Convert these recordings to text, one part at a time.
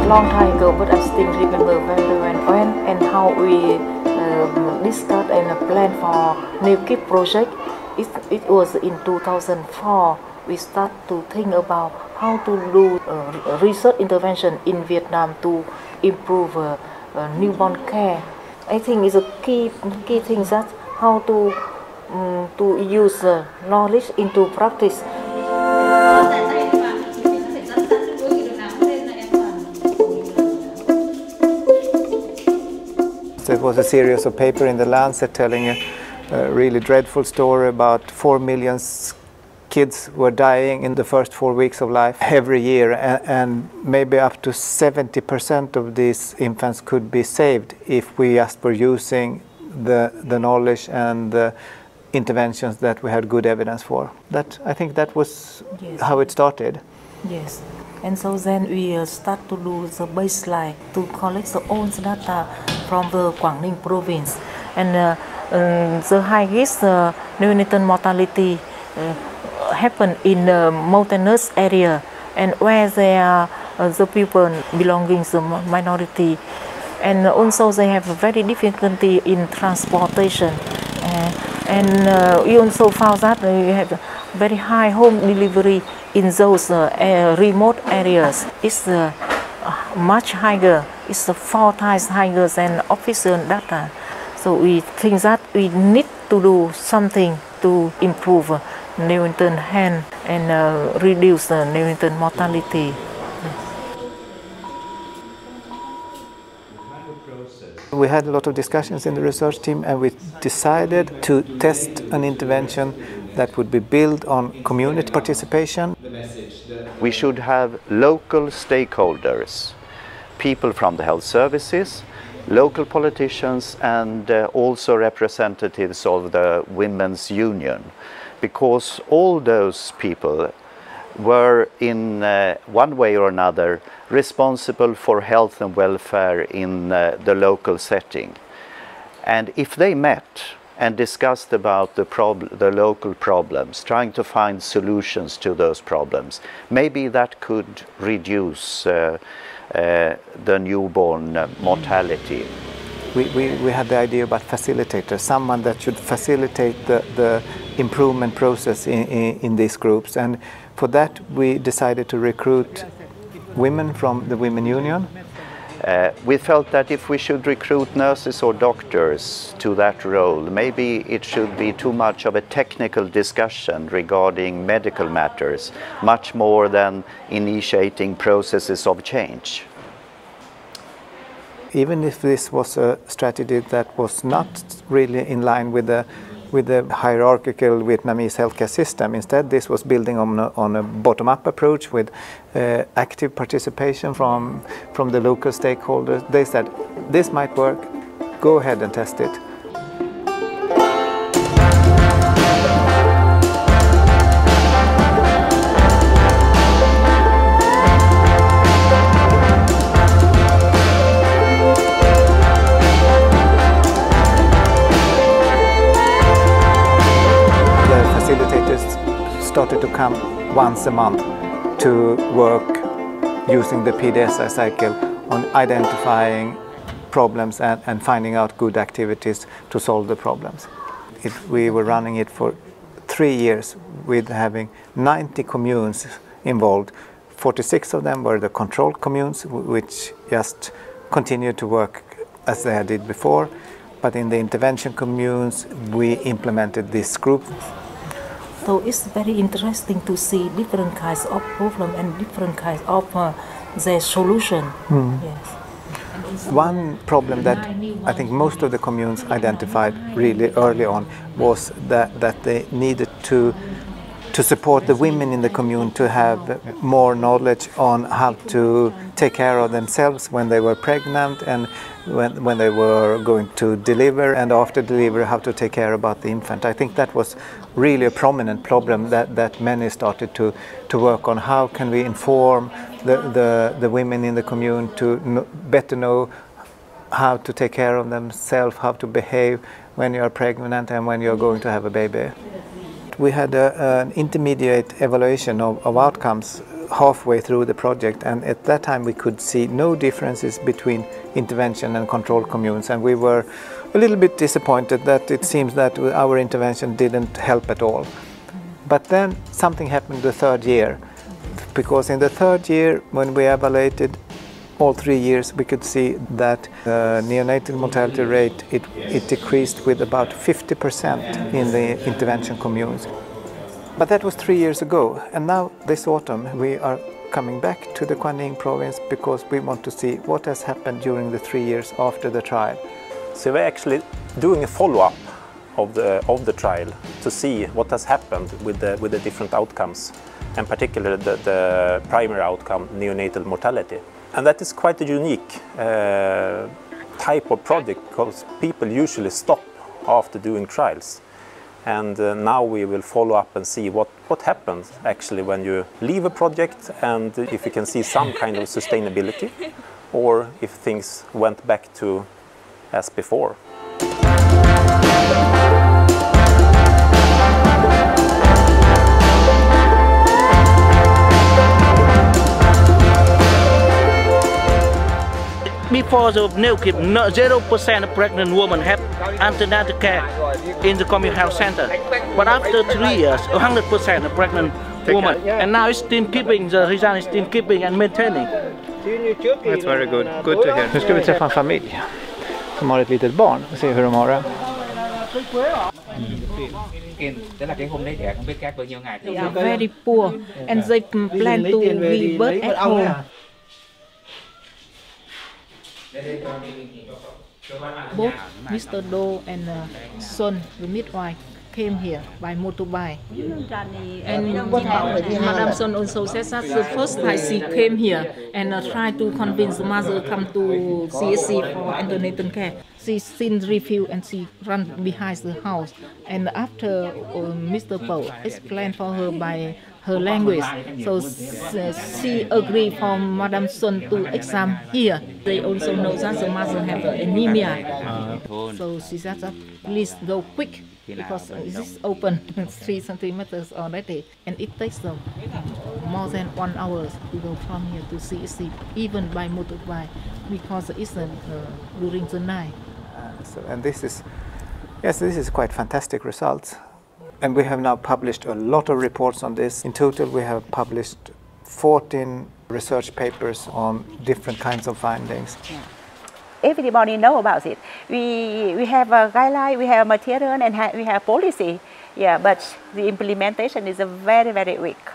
long time ago, but I still remember very well when and how we discussed and planned for NeoKIP project. It was in 2004. We start to think about how to do research intervention in Vietnam to improve newborn care. I think it's a key thing that how to use knowledge into practice. There was a series of papers in the Lancet telling a really dreadful story about 4 million kids were dying in the first 4 weeks of life every year, and maybe up to 70% of these infants could be saved if we just were using the knowledge and the interventions that we had good evidence for. I think that was how it started. Yes. And so then we start to do the baseline to collect the own data from the Quang Ninh province. And the highest neonatal mortality happen in the mountainous area, and where there are the people belonging to the minority. And also they have a very difficulty in transportation. And we also found that we have very high home delivery in those remote areas. It's much higher. It's 4 times higher than official data. So we think that we need to do something to improve neonatal health and reduce the neonatal mortality. We had a lot of discussions in the research team, and we decided to test an intervention that would be built on community participation. We should have local stakeholders, people from the health services, local politicians, and also representatives of the women's union, because all those people were in one way or another responsible for health and welfare in the local setting. And if they met and discussed about the local problems, trying to find solutions to those problems, maybe that could reduce the newborn mortality. We had the idea about facilitators, someone that should facilitate the improvement process in these groups. And for that we decided to recruit women from the Women Union. We felt that if we should recruit nurses or doctors to that role, maybe it should be too much of a technical discussion regarding medical matters, much more than initiating processes of change. Even if this was a strategy that was not really in line with the hierarchical Vietnamese healthcare system, instead this was building on a bottom-up approach with active participation from the local stakeholders. They said, this might work, go ahead and test it. Started to come once a month to work using the PDSI cycle on identifying problems and finding out good activities to solve the problems. We were running it for 3 years with having 90 communes involved. 46 of them were the control communes, which just continued to work as they did before. But in the intervention communes, we implemented this group. So it's very interesting to see different kinds of problem and different kinds of their solution. Yes. One problem that I think most of the communes identified really early on was that they needed to support the women in the commune to have more knowledge on how to take care of themselves when they were pregnant and when they were going to deliver, and after delivery how to take care about the infant. I think that was really a prominent problem that many started to work on. How can we inform the women in the commune to better know how to take care of themselves, how to behave when you are pregnant and when you're going to have a baby. We had an intermediate evaluation of outcomes halfway through the project, and at that time we could see no differences between intervention and control communes, and we were a little bit disappointed that it seems that our intervention didn't help at all. But then something happened the third year, because in the third year when we evaluated all 3 years, we could see that neonatal mortality rate, it decreased with about 50% in the intervention communes. But that was 3 years ago, and now this autumn we are coming back to the Quang Ninh province because we want to see what has happened during the 3 years after the trial. So we're actually doing a follow-up of the trial to see what has happened with the different outcomes, and particularly the primary outcome, neonatal mortality. And that is quite a unique type of project, because people usually stop after doing trials. And now we will follow up and see what happens actually when you leave a project, and if you can see some kind of sustainability, or if things went back to as before. Before the NeoKIP, 0% of pregnant women have antenatal care in the community health center. But after 3 years, 100% of pregnant women. And now it's still keeping, the result is still keeping and maintaining. That's very good. Good to hear. Nu ska vi träffa en familj som har ett litet barn och se hur de har det. They are very poor and they plan to give birth at home. Both Mr. Doe and son, the midwife, came here by motorbike. And Madam Son also says that the first time she came here and tried to convince the mother to come to CSC for antenatal care. She seen refuse and she ran behind the house. And after Mr. Poe explained for her by her language, so she agreed for Madam Son to exam here. They also know that the mother have anemia, so she said that please go quick because it is open 3 centimeters already, and it takes them more than 1 hour to go from here to CSC, even by motorbike, because it's during the night. And this is quite fantastic results. And we have now published a lot of reports on this. In total, we have published 14 research papers on different kinds of findings. Everybody know about it. We have a guideline, we have material, and we have policy. Yeah, but the implementation is very, very weak.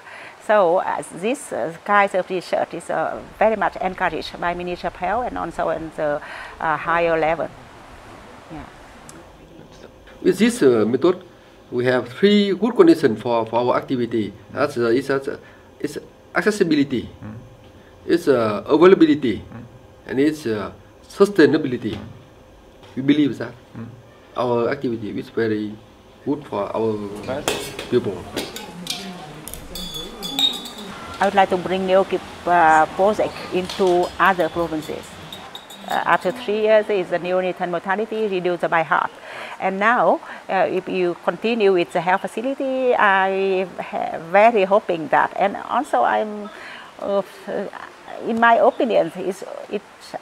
So this kind of research is very much encouraged by Ministry of Health and also at the higher level. Yeah. With this method, we have 3 good conditions for our activity. It's accessibility, it's availability, and it's sustainability. We believe that our activity is very good for our people. I would like to bring NeoKIP project into other provinces. After 3 years, the neonatal mortality reduced by half. And now, if you continue with the health facility, I very hoping that. And also, in my opinion,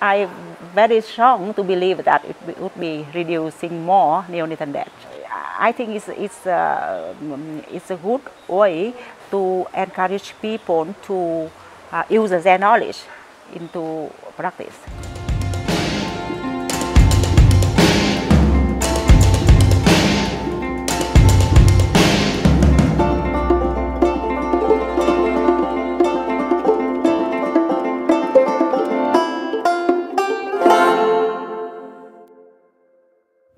I'm very strong to believe that it would be reducing more neonatal death. I think it's a good way to encourage people to use their knowledge into practice.